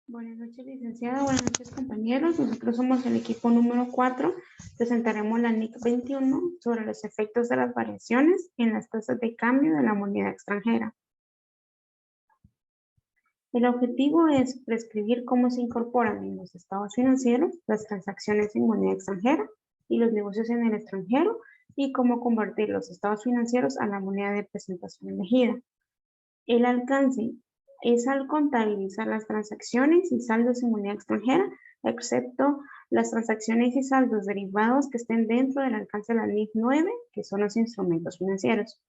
Buenas noches, licenciada. Buenas noches, compañeros. Nosotros somos el equipo número 4. Presentaremos la NIC 21 sobre los efectos de las variaciones en las tasas de cambio de la moneda extranjera. El objetivo es prescribir cómo se incorporan en los estados financieros las transacciones en moneda extranjera y los negocios en el extranjero y cómo convertir los estados financieros a la moneda de presentación elegida. El alcance es al contabilizar las transacciones y saldos en moneda extranjera, excepto las transacciones y saldos derivados que estén dentro del alcance de la NIC 9, que son los instrumentos financieros.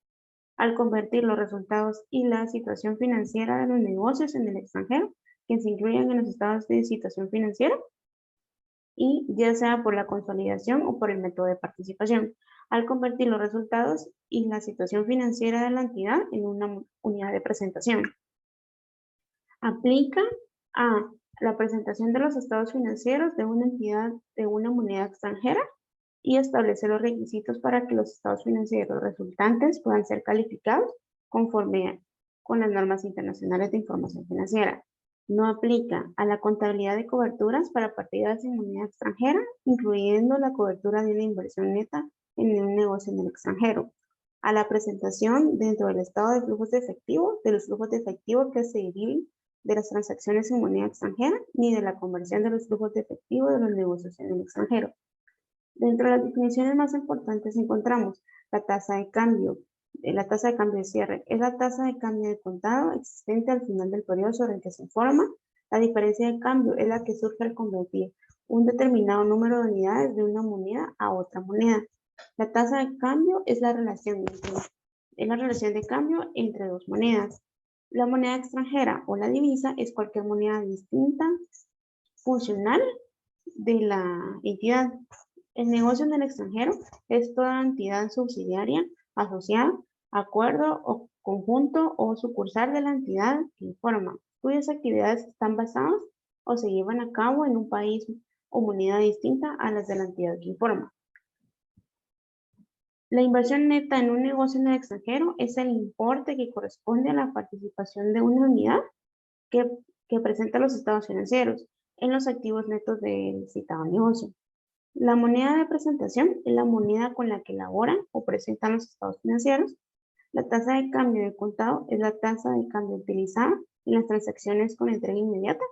Al convertir los resultados y la situación financiera de los negocios en el extranjero, que se incluyen en los estados de situación financiera, y ya sea por la consolidación o por el método de participación, al convertir los resultados y la situación financiera de la entidad en una unidad de presentación. Aplica a la presentación de los estados financieros de una entidad de una moneda extranjera y establece los requisitos para que los estados financieros resultantes puedan ser calificados conforme con las normas internacionales de información financiera. No aplica a la contabilidad de coberturas para partidas en moneda extranjera, incluyendo la cobertura de una inversión neta en un negocio en el extranjero. A la presentación dentro del estado de flujos de efectivo, de los flujos de efectivo que se deriven de las transacciones en moneda extranjera, ni de la conversión de los flujos de efectivo de los negocios en el extranjero. Dentro de las definiciones más importantes encontramos la tasa de cambio. La tasa de cambio de cierre es la tasa de cambio de contado existente al final del periodo sobre el que se informa. La diferencia de cambio es la que surge al convertir un determinado número de unidades de una moneda a otra moneda. La tasa de cambio es la relación de cambio entre dos monedas. La moneda extranjera o la divisa es cualquier moneda distinta, funcional de la entidad. El negocio en el extranjero es toda entidad subsidiaria, asociada, acuerdo o conjunto o sucursal de la entidad que informa, cuyas actividades están basadas o se llevan a cabo en un país o moneda distinta a las de la entidad que informa. La inversión neta en un negocio en el extranjero es el importe que corresponde a la participación de una unidad que presenta los estados financieros en los activos netos del citado negocio. La moneda de presentación es la moneda con la que elaboran o presentan los estados financieros. La tasa de cambio de contado es la tasa de cambio utilizada en las transacciones con entrega inmediata.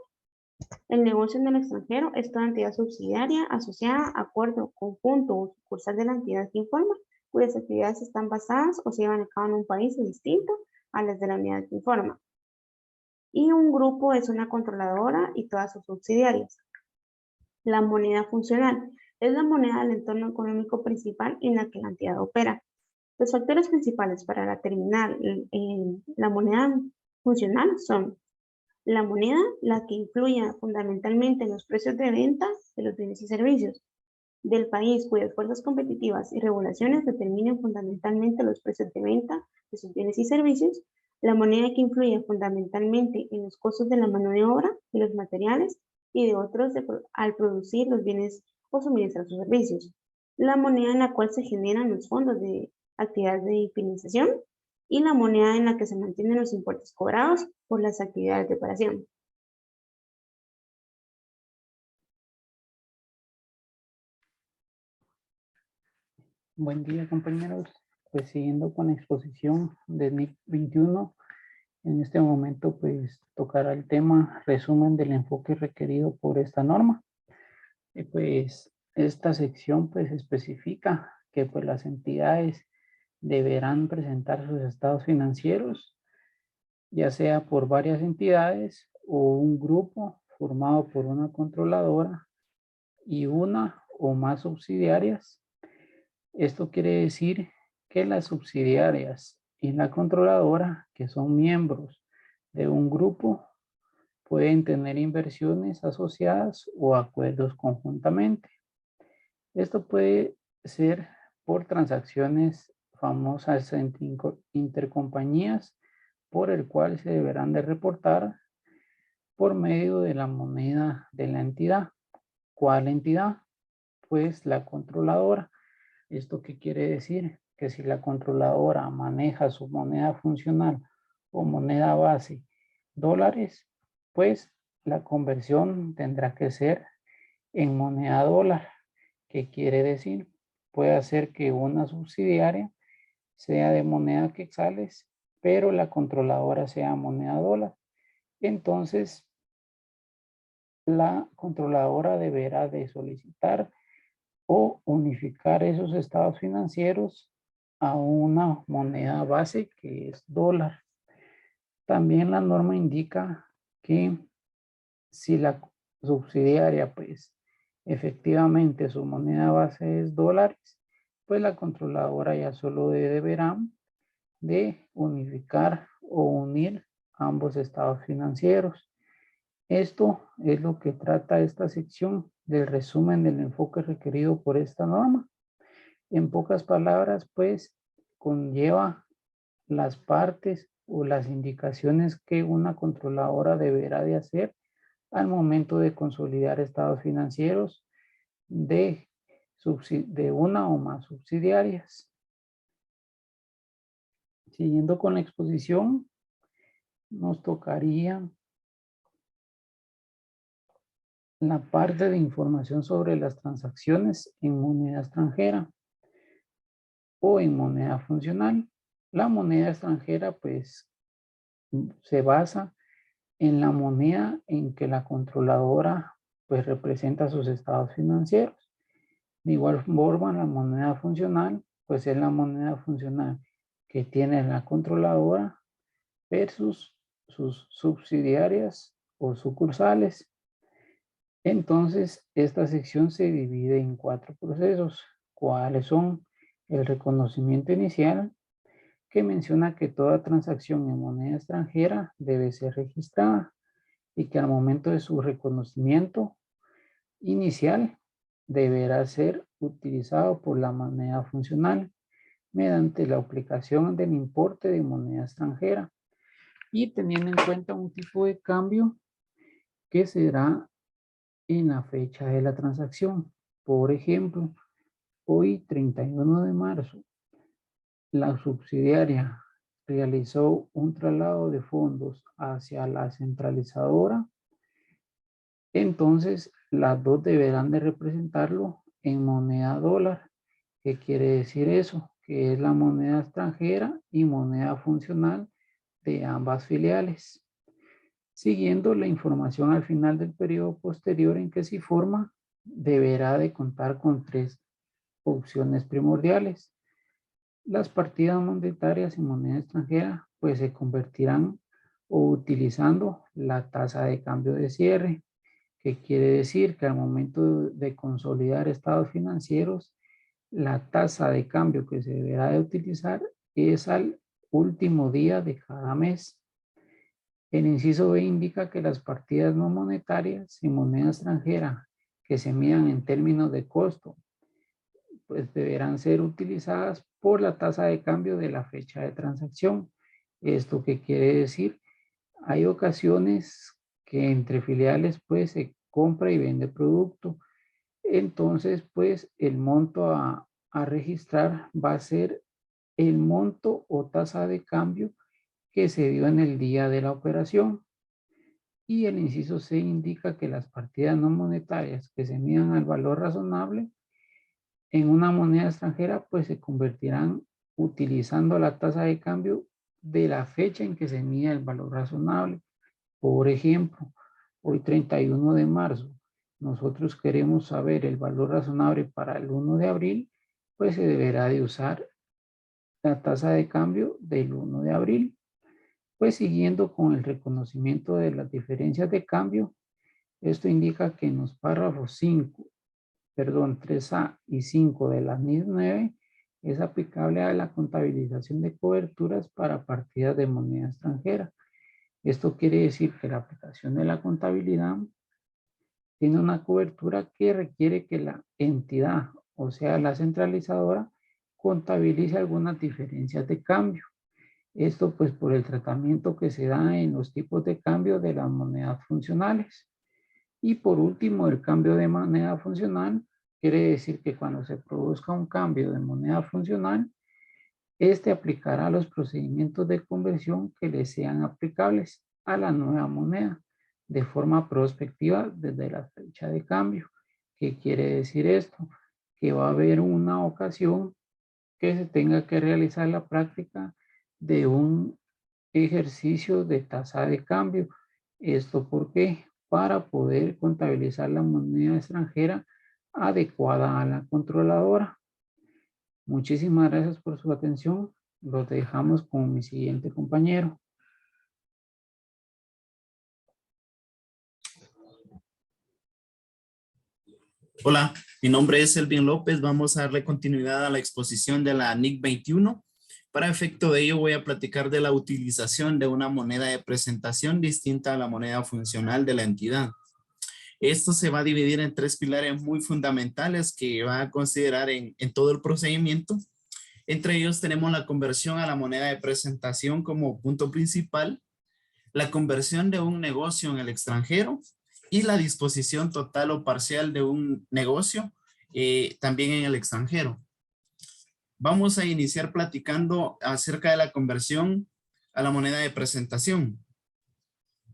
El negocio en el extranjero es toda entidad subsidiaria, asociada, acuerdo, conjunto o sucursal de la entidad que informa, cuyas actividades están basadas o se llevan a cabo en un país distinto a las de la unidad que informa. Y un grupo es una controladora y todas sus subsidiarias. La moneda funcional es la moneda del entorno económico principal en la que la entidad opera. Los factores principales para determinar la moneda funcional son la moneda, la que influye fundamentalmente en los precios de venta de los bienes y servicios del país, cuyas fuerzas competitivas y regulaciones determinan fundamentalmente los precios de venta de sus bienes y servicios, la moneda que influye fundamentalmente en los costos de la mano de obra, de los materiales y de otros al producir los bienes o suministrar sus servicios, la moneda en la cual se generan los fondos de actividades de financiación y la moneda en la que se mantienen los impuestos cobrados por las actividades de operación. Buen día, compañeros. Pues siguiendo con la exposición de NIC 21, en este momento pues tocará el tema resumen del enfoque requerido por esta norma. Pues esta sección pues especifica que pues las entidades deberán presentar sus estados financieros, ya sea por varias entidades o un grupo formado por una controladora y una o más subsidiarias. Esto quiere decir que las subsidiarias y la controladora, que son miembros de un grupo, pueden tener inversiones asociadas o acuerdos conjuntamente. Esto puede ser por transacciones famosas entre intercompañías, por el cual se deberán de reportar por medio de la moneda de la entidad. ¿Cuál entidad? Pues la controladora. ¿Esto qué quiere decir? Que si la controladora maneja su moneda funcional o moneda base dólares, pues la conversión tendrá que ser en moneda dólar. ¿Qué quiere decir? Puede ser que una subsidiaria sea de moneda quetzales, pero la controladora sea moneda dólar. Entonces, la controladora deberá de solicitar o unificar esos estados financieros a una moneda base que es dólar. También la norma indica que si la subsidiaria, pues efectivamente su moneda base es dólares, pues la controladora ya solo deberá de unificar o unir ambos estados financieros. Esto es lo que trata esta sección del resumen del enfoque requerido por esta norma. En pocas palabras, pues, conlleva las partes o las indicaciones que una controladora deberá de hacer al momento de consolidar estados financieros de una o más subsidiarias. Siguiendo con la exposición, nos tocaría la parte de información sobre las transacciones en moneda extranjera o en moneda funcional. La moneda extranjera, pues, se basa en la moneda en que la controladora, pues, representa sus estados financieros. De igual forma, la moneda funcional, pues, es la moneda funcional que tiene la controladora versus sus subsidiarias o sucursales. Entonces, esta sección se divide en 4 procesos. ¿Cuáles son? El reconocimiento inicial, que menciona que toda transacción en moneda extranjera debe ser registrada y que al momento de su reconocimiento inicial deberá ser utilizado por la moneda funcional mediante la aplicación del importe de moneda extranjera y teniendo en cuenta un tipo de cambio que será en la fecha de la transacción. Por ejemplo, hoy 31 de marzo, la subsidiaria realizó un traslado de fondos hacia la centralizadora, entonces las dos deberán de representarlo en moneda dólar. ¿Qué quiere decir eso? Que es la moneda extranjera y moneda funcional de ambas filiales. Siguiendo la información al final del periodo posterior en que se forma, deberá de contar con 3 opciones primordiales. Las partidas monetarias en moneda extranjera pues se convertirán o utilizando la tasa de cambio de cierre, que quiere decir que al momento de consolidar estados financieros, la tasa de cambio que se deberá de utilizar es al último día de cada mes. El inciso B indica que las partidas no monetarias en moneda extranjera que se midan en términos de costo, pues deberán ser utilizadas por la tasa de cambio de la fecha de transacción. ¿Esto qué quiere decir? Hay ocasiones que entre filiales pues se compra y vende producto. Entonces pues el monto a registrar va a ser el monto o tasa de cambio que se dio en el día de la operación. Y el inciso C indica que las partidas no monetarias que se midan al valor razonable en una moneda extranjera, pues se convertirán utilizando la tasa de cambio de la fecha en que se mida el valor razonable. Por ejemplo, hoy 31 de marzo, nosotros queremos saber el valor razonable para el 1 de abril, pues se deberá de usar la tasa de cambio del 1 de abril. Pues siguiendo con el reconocimiento de las diferencias de cambio, esto indica que en los párrafos 3A y 5 de la NIS 9 es aplicable a la contabilización de coberturas para partidas de moneda extranjera. Esto quiere decir que la aplicación de la contabilidad tiene una cobertura que requiere que la entidad, o sea, la centralizadora, contabilice algunas diferencias de cambio. Esto pues por el tratamiento que se da en los tipos de cambio de las monedas funcionales. Y por último, el cambio de moneda funcional quiere decir que cuando se produzca un cambio de moneda funcional, este aplicará los procedimientos de conversión que le sean aplicables a la nueva moneda. de forma prospectiva desde la fecha de cambio. ¿Qué quiere decir esto? Que va a haber una ocasión que se tenga que realizar la práctica de un ejercicio de tasa de cambio. ¿Esto por qué? Para poder contabilizar la moneda extranjera adecuada a la controladora. Muchísimas gracias por su atención. Los dejamos con mi siguiente compañero. Hola, mi nombre es Elvin López. Vamos a darle continuidad a la exposición de la NIC 21. Para efecto de ello voy a platicar de la utilización de una moneda de presentación distinta a la moneda funcional de la entidad. Esto se va a dividir en 3 pilares muy fundamentales que va a considerar en todo el procedimiento. Entre ellos tenemos la conversión a la moneda de presentación como punto principal, la conversión de un negocio en el extranjero y la disposición total o parcial de un negocio también en el extranjero. Vamos a iniciar platicando acerca de la conversión a la moneda de presentación,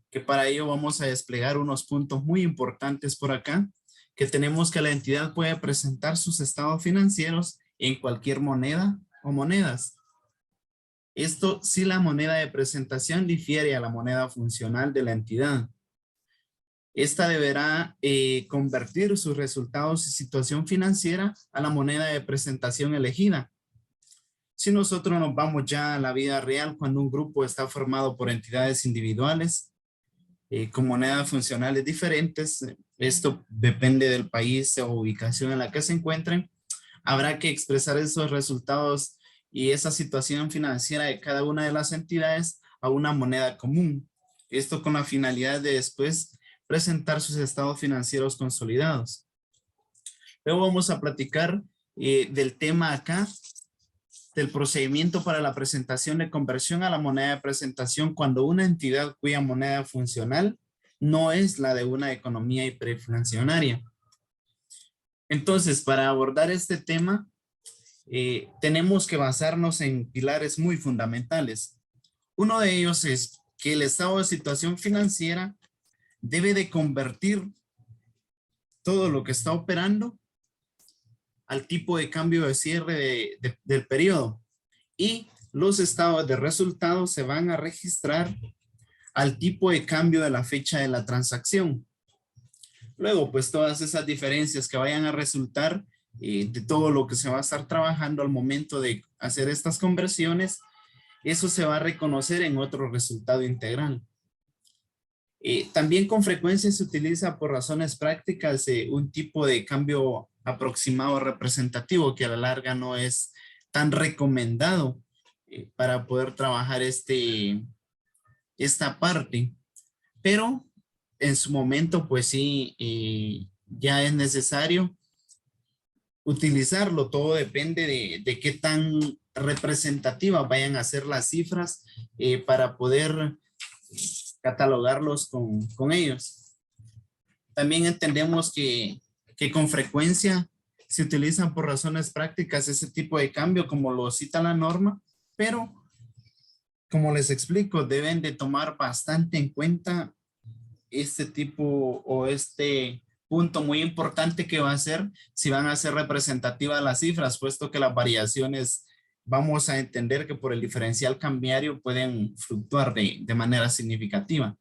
que para ello vamos a desplegar unos puntos muy importantes por acá, que tenemos que la entidad puede presentar sus estados financieros en cualquier moneda o monedas. Esto si la moneda de presentación difiere a la moneda funcional de la entidad. Esta deberá convertir sus resultados y situación financiera a la moneda de presentación elegida. Si nosotros nos vamos ya a la vida real, cuando un grupo está formado por entidades individuales con monedas funcionales diferentes, esto depende del país o ubicación en la que se encuentren, habrá que expresar esos resultados y esa situación financiera de cada una de las entidades a una moneda común. Esto con la finalidad de después presentar sus estados financieros consolidados. Luego vamos a platicar del tema acá, del procedimiento para la presentación de conversión a la moneda de presentación cuando una entidad cuya moneda funcional no es la de una economía hiperinflacionaria. Entonces, para abordar este tema, tenemos que basarnos en pilares muy fundamentales. Uno de ellos es que el estado de situación financiera debe de convertir todo lo que está operando al tipo de cambio de cierre del periodo, y los estados de resultados se van a registrar al tipo de cambio de la fecha de la transacción. Luego, pues todas esas diferencias que vayan a resultar de todo lo que se va a estar trabajando al momento de hacer estas conversiones, eso se va a reconocer en otro resultado integral. También con frecuencia se utiliza por razones prácticas un tipo de cambio aproximado representativo que a la larga no es tan recomendado para poder trabajar esta parte. Pero en su momento pues sí ya es necesario utilizarlo. Todo depende de qué tan representativas vayan a ser las cifras para poder catalogarlos con ellos. También entendemos que con frecuencia se utilizan por razones prácticas ese tipo de cambio como lo cita la norma, pero como les explico, deben de tomar bastante en cuenta este tipo o este punto muy importante que va a ser si van a ser representativas las cifras, puesto que las variaciones vamos a entender que por el diferencial cambiario pueden fluctuar de manera significativa.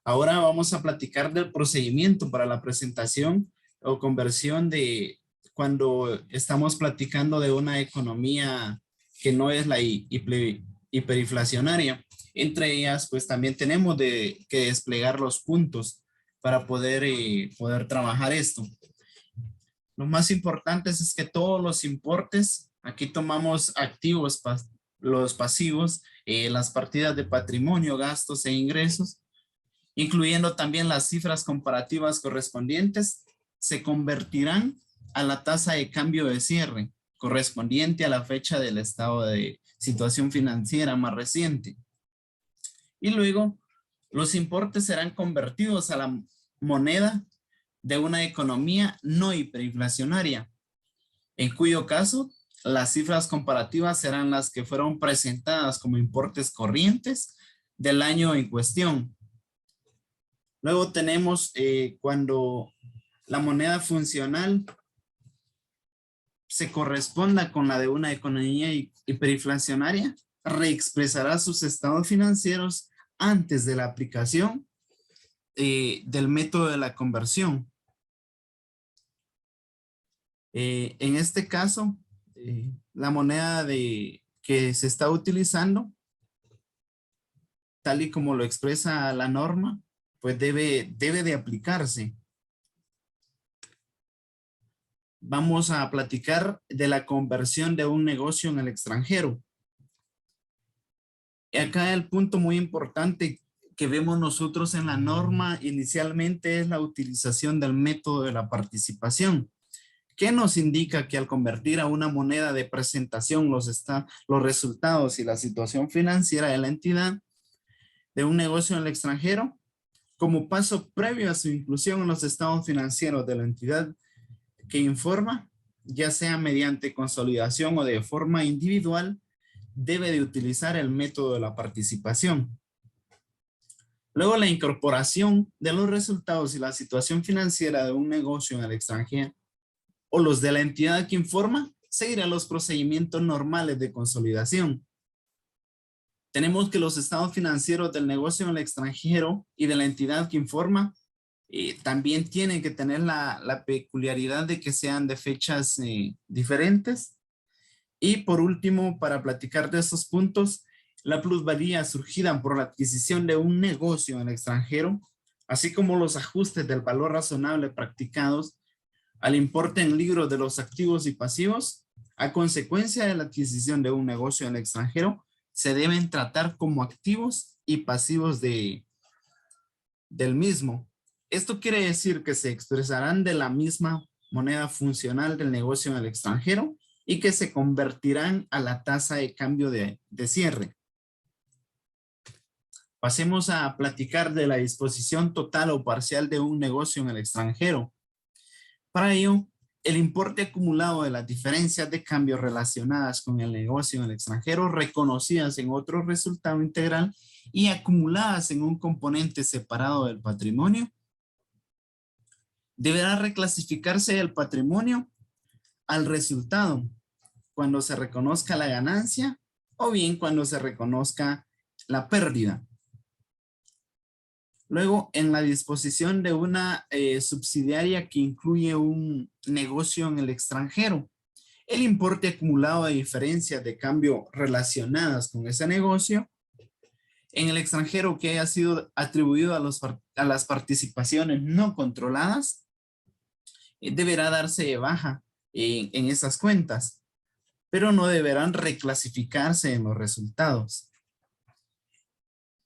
Ahora vamos a platicar del procedimiento para la presentación o conversión de cuando estamos platicando de una economía que no es la hiperinflacionaria. Entre ellas, pues también tenemos que desplegar los puntos para poder trabajar esto. Lo más importante es que todos los importes, aquí tomamos activos, los pasivos, las partidas de patrimonio, gastos e ingresos, incluyendo también las cifras comparativas correspondientes, se convertirán a la tasa de cambio de cierre correspondiente a la fecha del estado de situación financiera más reciente. Y luego, los importes serán convertidos a la moneda de una economía no hiperinflacionaria, en cuyo caso las cifras comparativas serán las que fueron presentadas como importes corrientes del año en cuestión. Luego tenemos cuando la moneda funcional se corresponda con la de una economía hiperinflacionaria, reexpresará sus estados financieros antes de la aplicación del método de la conversión. En este caso, la moneda que se está utilizando, tal y como lo expresa la norma, pues debe de aplicarse. Vamos a platicar de la conversión de un negocio en el extranjero. Y acá el punto muy importante que vemos nosotros en la norma inicialmente es la utilización del método de la participación, que nos indica que al convertir a una moneda de presentación los resultados y la situación financiera de la entidad de un negocio en el extranjero, como paso previo a su inclusión en los estados financieros de la entidad que informa, ya sea mediante consolidación o de forma individual, debe de utilizar el método de la participación. Luego, la incorporación de los resultados y la situación financiera de un negocio en el extranjero o los de la entidad que informa seguirá los procedimientos normales de consolidación. Tenemos que los estados financieros del negocio en el extranjero y de la entidad que informa también tienen que tener la peculiaridad de que sean de fechas diferentes. Y por último, para platicar de estos puntos, la plusvalía surgida por la adquisición de un negocio en el extranjero, así como los ajustes del valor razonable practicados al importe en libros de los activos y pasivos, a consecuencia de la adquisición de un negocio en el extranjero, se deben tratar como activos y pasivos del mismo. Esto quiere decir que se expresarán de la misma moneda funcional del negocio en el extranjero y que se convertirán a la tasa de cambio de cierre. Pasemos a platicar de la disposición total o parcial de un negocio en el extranjero. Para ello, el importe acumulado de las diferencias de cambio relacionadas con el negocio en el extranjero reconocidas en otro resultado integral y acumuladas en un componente separado del patrimonio, deberá reclasificarse del patrimonio al resultado cuando se reconozca la ganancia o bien cuando se reconozca la pérdida. Luego, en la disposición de una subsidiaria que incluye un negocio en el extranjero, el importe acumulado de diferencias de cambio relacionadas con ese negocio en el extranjero que haya sido atribuido a las participaciones no controladas deberá darse de baja en esas cuentas, pero no deberán reclasificarse en los resultados.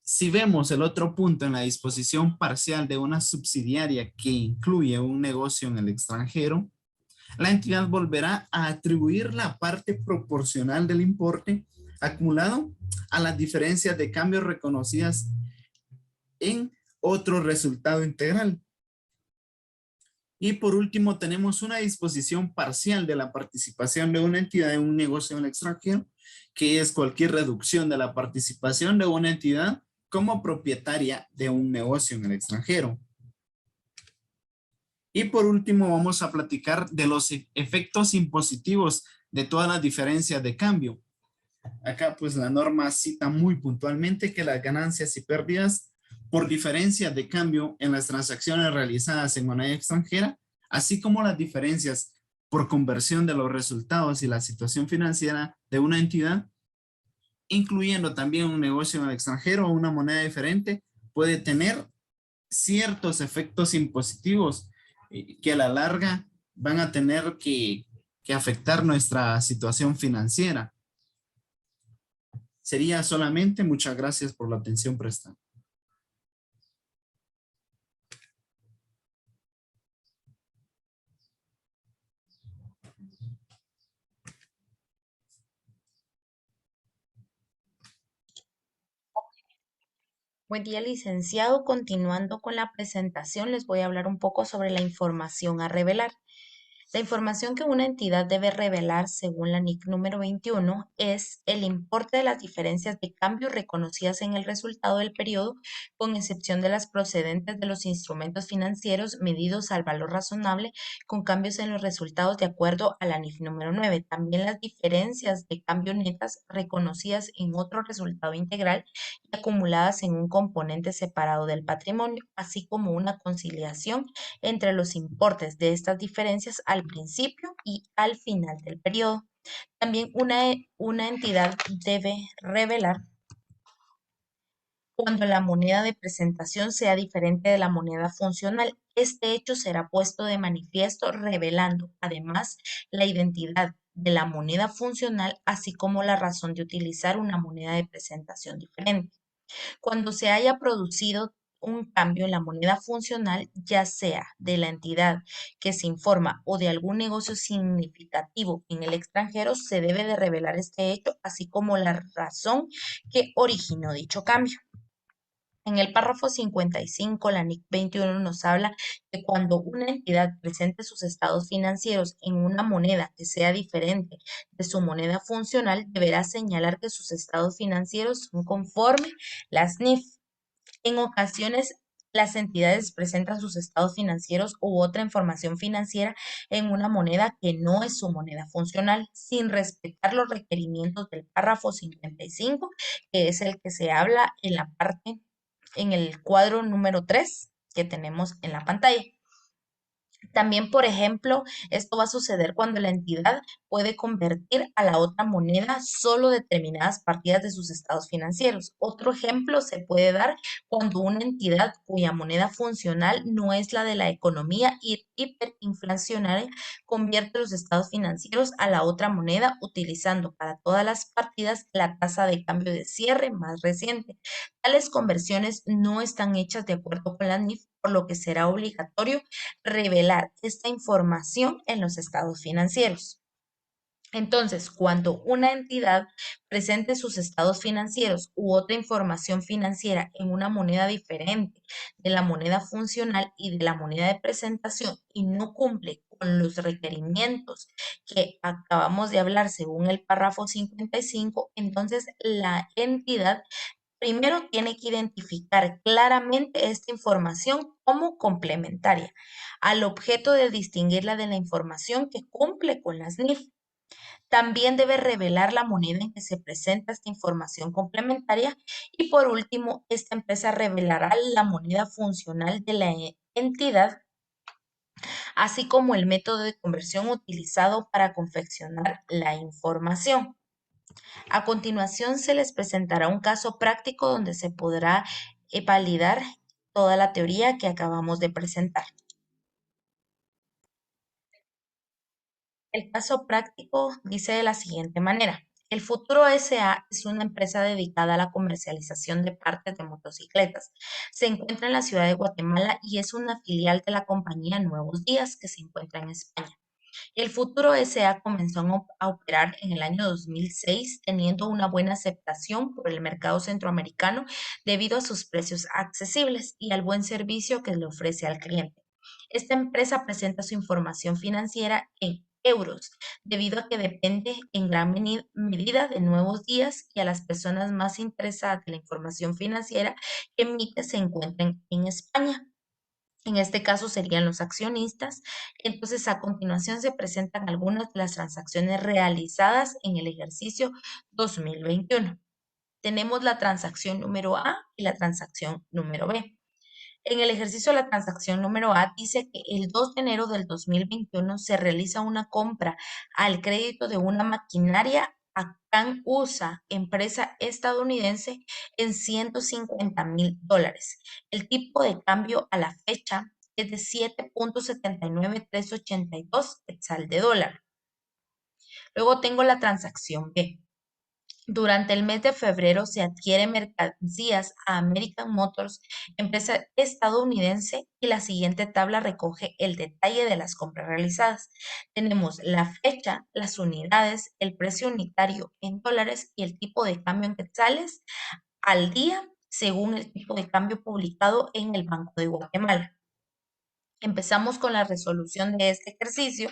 Si vemos el otro punto en la disposición parcial de una subsidiaria que incluye un negocio en el extranjero, la entidad volverá a atribuir la parte proporcional del importe acumulado a las diferencias de cambio reconocidas en otro resultado integral. Y por último, tenemos una disposición parcial de la participación de una entidad en un negocio en el extranjero, que es cualquier reducción de la participación de una entidad como propietaria de un negocio en el extranjero. Y por último, vamos a platicar de los efectos impositivos de todas las diferencias de cambio. Acá pues la norma cita muy puntualmente que las ganancias y pérdidas por diferencias de cambio en las transacciones realizadas en moneda extranjera, así como las diferencias por conversión de los resultados y la situación financiera de una entidad, incluyendo también un negocio en el extranjero o una moneda diferente, puede tener ciertos efectos impositivos que a la larga van a tener que afectar nuestra situación financiera. Sería solamente. Muchas gracias por la atención prestada. Buen día, licenciado. Continuando con la presentación, les voy a hablar un poco sobre la información a revelar. La información que una entidad debe revelar según la NIC número 21 es el importe de las diferencias de cambio reconocidas en el resultado del periodo, con excepción de las procedentes de los instrumentos financieros medidos al valor razonable con cambios en los resultados de acuerdo a la NIF número 9. También las diferencias de cambio netas reconocidas en otro resultado integral y acumuladas en un componente separado del patrimonio, así como una conciliación entre los importes de estas diferencias al principio y al final del periodo. También una entidad debe revelar cuando la moneda de presentación sea diferente de la moneda funcional. Este hecho será puesto de manifiesto revelando, además, la identidad de la moneda funcional, así como la razón de utilizar una moneda de presentación diferente. Cuando se haya producido un cambio en la moneda funcional, ya sea de la entidad que se informa o de algún negocio significativo en el extranjero, se debe de revelar este hecho, así como la razón que originó dicho cambio. En el párrafo 55, la NIC 21 nos habla que cuando una entidad presente sus estados financieros en una moneda que sea diferente de su moneda funcional, deberá señalar que sus estados financieros son conforme las NIF. En ocasiones, las entidades presentan sus estados financieros u otra información financiera en una moneda que no es su moneda funcional, sin respetar los requerimientos del párrafo 55, que es el que se habla en la parte, en el cuadro número 3 que tenemos en la pantalla. También, por ejemplo, esto va a suceder cuando la entidad puede convertir a la otra moneda solo determinadas partidas de sus estados financieros. Otro ejemplo se puede dar cuando una entidad cuya moneda funcional no es la de la economía hiperinflacionaria convierte los estados financieros a la otra moneda utilizando para todas las partidas la tasa de cambio de cierre más reciente. Tales conversiones no están hechas de acuerdo con la NIF, por lo que será obligatorio revelar esta información en los estados financieros. Entonces, cuando una entidad presente sus estados financieros u otra información financiera en una moneda diferente de la moneda funcional y de la moneda de presentación y no cumple con los requerimientos que acabamos de hablar según el párrafo 55, entonces la entidad primero tiene que identificar claramente esta información como complementaria al objeto de distinguirla de la información que cumple con las NIF. También debe revelar la moneda en que se presenta esta información complementaria y por último, esta empresa revelará la moneda funcional de la entidad, así como el método de conversión utilizado para confeccionar la información. A continuación, se les presentará un caso práctico donde se podrá validar toda la teoría que acabamos de presentar. El caso práctico dice de la siguiente manera. El Futuro S.A. es una empresa dedicada a la comercialización de partes de motocicletas. Se encuentra en la ciudad de Guatemala y es una filial de la compañía Nuevos Días que se encuentra en España. El Futuro S.A. comenzó a operar en el año 2006, teniendo una buena aceptación por el mercado centroamericano debido a sus precios accesibles y al buen servicio que le ofrece al cliente. Esta empresa presenta su información financiera en euros, debido a que depende en gran medida de Nuevos Días y a las personas más interesadas en la información financiera que emite se encuentran en España. En este caso serían los accionistas. Entonces, a continuación se presentan algunas de las transacciones realizadas en el ejercicio 2021. Tenemos la transacción número A y la transacción número B. En el ejercicio de la transacción número A dice que el 2 de enero del 2021 se realiza una compra al crédito de una maquinaria a Can USA, empresa estadounidense, en $150,000. El tipo de cambio a la fecha es de 7.79382 quetzal de dólar. Luego tengo la transacción B. Durante el mes de febrero se adquiere mercancías a American Motors, empresa estadounidense, y la siguiente tabla recoge el detalle de las compras realizadas. Tenemos la fecha, las unidades, el precio unitario en dólares y el tipo de cambio en quetzales al día, según el tipo de cambio publicado en el Banco de Guatemala. Empezamos con la resolución de este ejercicio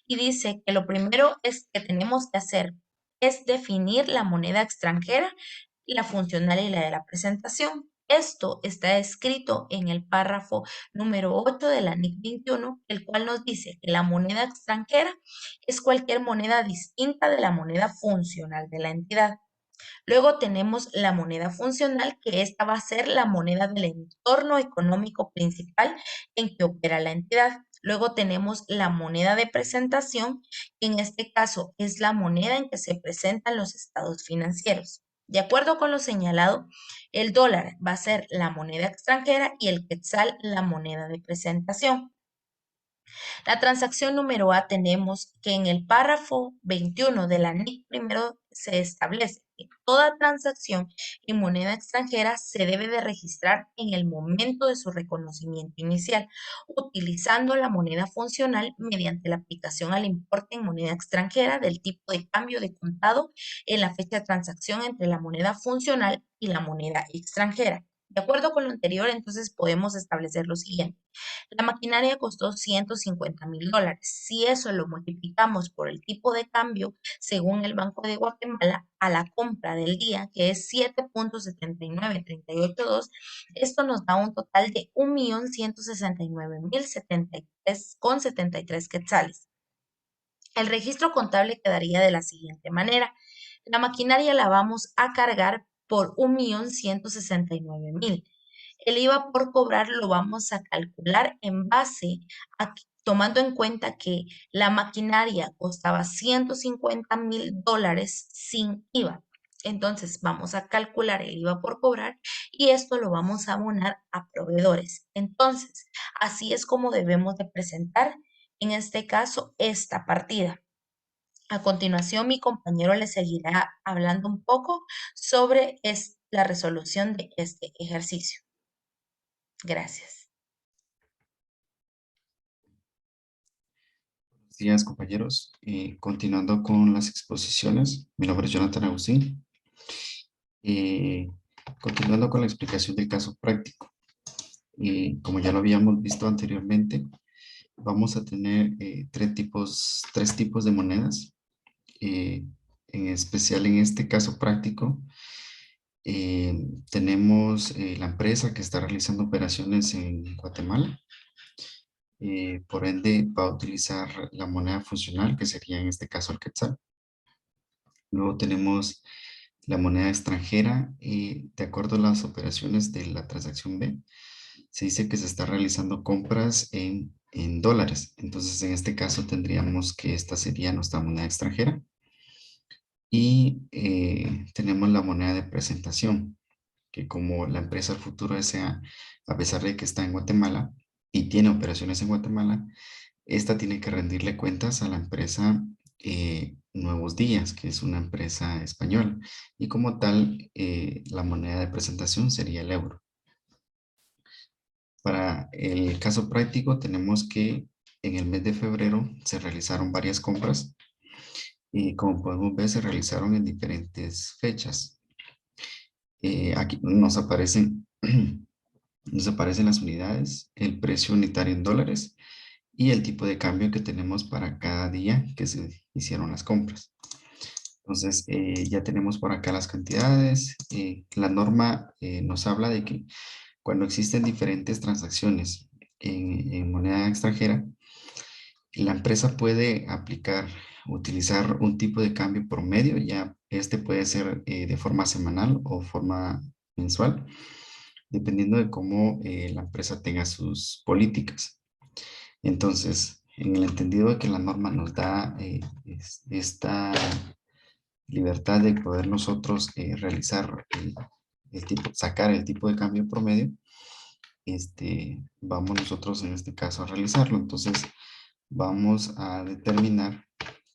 y dice que lo primero que tenemos que hacer es definir la moneda extranjera, la funcional y la de la presentación. Esto está escrito en el párrafo número 8 de la NIC 21, el cual nos dice que la moneda extranjera es cualquier moneda distinta de la moneda funcional de la entidad. Luego tenemos la moneda funcional, que esta va a ser la moneda del entorno económico principal en que opera la entidad. Luego tenemos la moneda de presentación, que en este caso es la moneda en que se presentan los estados financieros. De acuerdo con lo señalado, el dólar va a ser la moneda extranjera y el quetzal la moneda de presentación. La transacción número A tenemos que en el párrafo 21 de la NIC primero se establece que toda transacción en moneda extranjera se debe de registrar en el momento de su reconocimiento inicial, utilizando la moneda funcional mediante la aplicación al importe en moneda extranjera del tipo de cambio de contado en la fecha de transacción entre la moneda funcional y la moneda extranjera. De acuerdo con lo anterior, entonces podemos establecer lo siguiente. La maquinaria costó $150,000. Si eso lo multiplicamos por el tipo de cambio, según el Banco de Guatemala, a la compra del día, que es 7.79382, esto nos da un total de 1.169.073,73 quetzales. El registro contable quedaría de la siguiente manera. La maquinaria la vamos a cargar por 1.169.000. El IVA por cobrar lo vamos a calcular en base a, tomando en cuenta que la maquinaria costaba $150,000 sin IVA. Entonces vamos a calcular el IVA por cobrar y esto lo vamos a abonar a proveedores. Entonces, así es como debemos de presentar en este caso esta partida. A continuación, mi compañero le seguirá hablando un poco sobre la resolución de este ejercicio. Gracias. Buenos días, compañeros. Continuando con las exposiciones, mi nombre es Jonathan Agustín. Continuando con la explicación del caso práctico. Como ya lo habíamos visto anteriormente, vamos a tener tres tipos de monedas. En especial en este caso práctico, tenemos la empresa que está realizando operaciones en Guatemala. Por ende, va a utilizar la moneda funcional, que sería en este caso el quetzal. Luego tenemos la moneda extranjera. De acuerdo a las operaciones de la transacción B, se dice que se está realizando compras en dólares. Entonces, en este caso tendríamos que esta sería nuestra moneda extranjera. Y tenemos la moneda de presentación, que como la empresa El Futuro S.A., a pesar de que está en Guatemala y tiene operaciones en Guatemala, esta tiene que rendirle cuentas a la empresa Nuevos Días, que es una empresa española. Y como tal, la moneda de presentación sería el euro. Para el caso práctico, tenemos que en el mes de febrero se realizaron varias compras. Y como podemos ver, se realizaron en diferentes fechas. Aquí nos aparecen las unidades, el precio unitario en dólares y el tipo de cambio que tenemos para cada día que se hicieron las compras. Entonces, ya tenemos por acá las cantidades. La norma nos habla de que cuando existen diferentes transacciones en moneda extranjera, la empresa puede utilizar un tipo de cambio promedio. Ya este puede ser de forma semanal o forma mensual, dependiendo de cómo la empresa tenga sus políticas. Entonces, en el entendido de que la norma nos da esta libertad de poder nosotros realizar sacar el tipo de cambio promedio, vamos nosotros en este caso a realizarlo. Entonces, vamos a determinar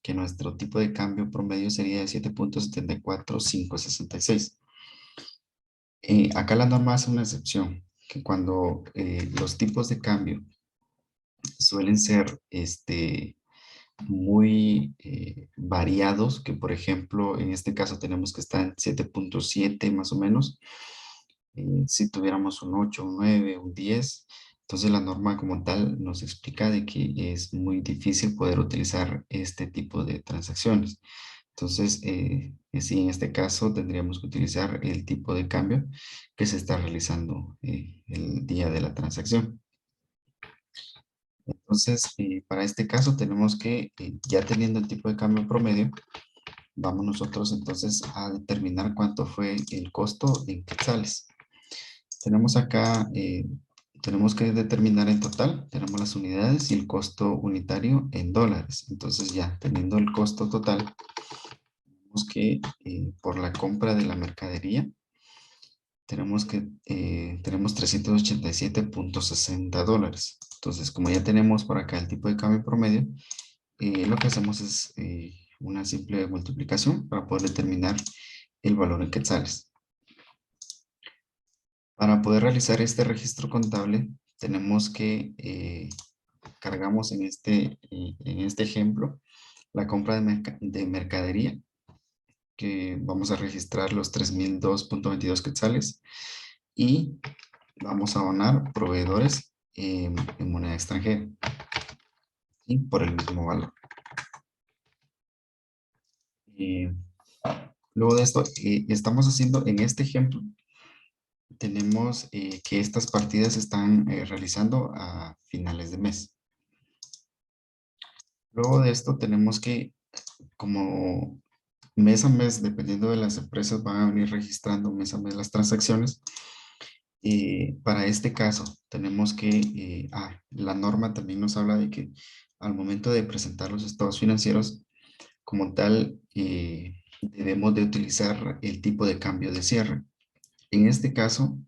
que nuestro tipo de cambio promedio sería de 7.74566. Acá la norma hace una excepción, que cuando los tipos de cambio suelen ser muy variados, que por ejemplo en este caso tenemos que estar en 7.7 más o menos. Si tuviéramos un 8, un 9, un 10, Entonces la norma como tal nos explica de que es muy difícil poder utilizar este tipo de transacciones. Entonces, sí, en este caso tendríamos que utilizar el tipo de cambio que se está realizando el día de la transacción. Entonces, para este caso tenemos que, ya teniendo el tipo de cambio promedio, vamos nosotros entonces a determinar cuánto fue el costo en quetzales. Tenemos acá, tenemos que determinar en total, tenemos las unidades y el costo unitario en dólares. Entonces ya teniendo el costo total, tenemos que por la compra de la mercadería, tenemos 387.60 dólares. Entonces, como ya tenemos por acá el tipo de cambio promedio, lo que hacemos es una simple multiplicación para poder determinar el valor en quetzales. Para poder realizar este registro contable, tenemos que cargamos en este ejemplo la compra de mercadería, que vamos a registrar los 3.002.22 quetzales y vamos a abonar proveedores en moneda extranjera y por el mismo valor. Luego de esto, estamos haciendo en este ejemplo, tenemos que estas partidas se están realizando a finales de mes. Luego de esto tenemos que, como mes a mes, dependiendo de las empresas, van a venir registrando mes a mes las transacciones. Para este caso, tenemos que, la norma también nos habla de que al momento de presentar los estados financieros, como tal, debemos de utilizar el tipo de cambio de cierre. En este caso,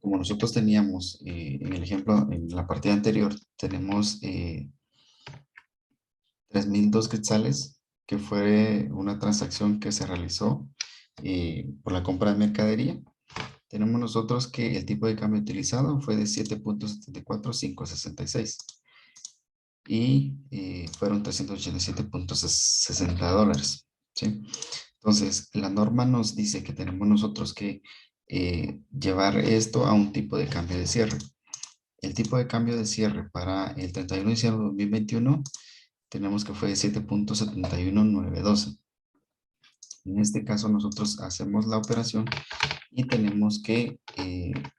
como nosotros teníamos, en el ejemplo, en la partida anterior, tenemos 3.002 quetzales, que fue una transacción que se realizó por la compra de mercadería. Tenemos nosotros que el tipo de cambio utilizado fue de 7.74566 y fueron 387.60 dólares. ¿Sí? Entonces, la norma nos dice que tenemos nosotros que llevar esto a un tipo de cambio de cierre. El tipo de cambio de cierre para el 31 de diciembre de 2021 tenemos que fue de 7.71912. En este caso nosotros hacemos la operación y tenemos que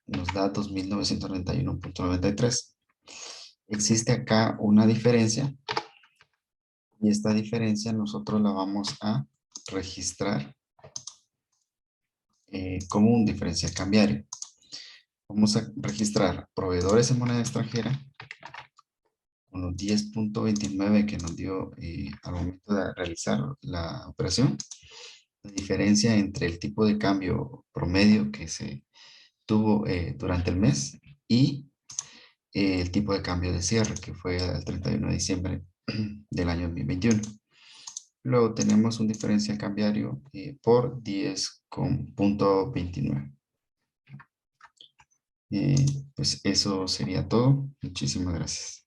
nos da 2.991.93. Existe acá una diferencia y esta diferencia nosotros la vamos a registrar como un diferencial cambiario. Vamos a registrar proveedores en moneda extranjera con los 10.29 que nos dio al momento de realizar la operación. La diferencia entre el tipo de cambio promedio que se tuvo durante el mes y el tipo de cambio de cierre que fue el 31 de diciembre del año 2021. Luego tenemos un diferencial cambiario por 10.29. Pues eso sería todo. Muchísimas gracias.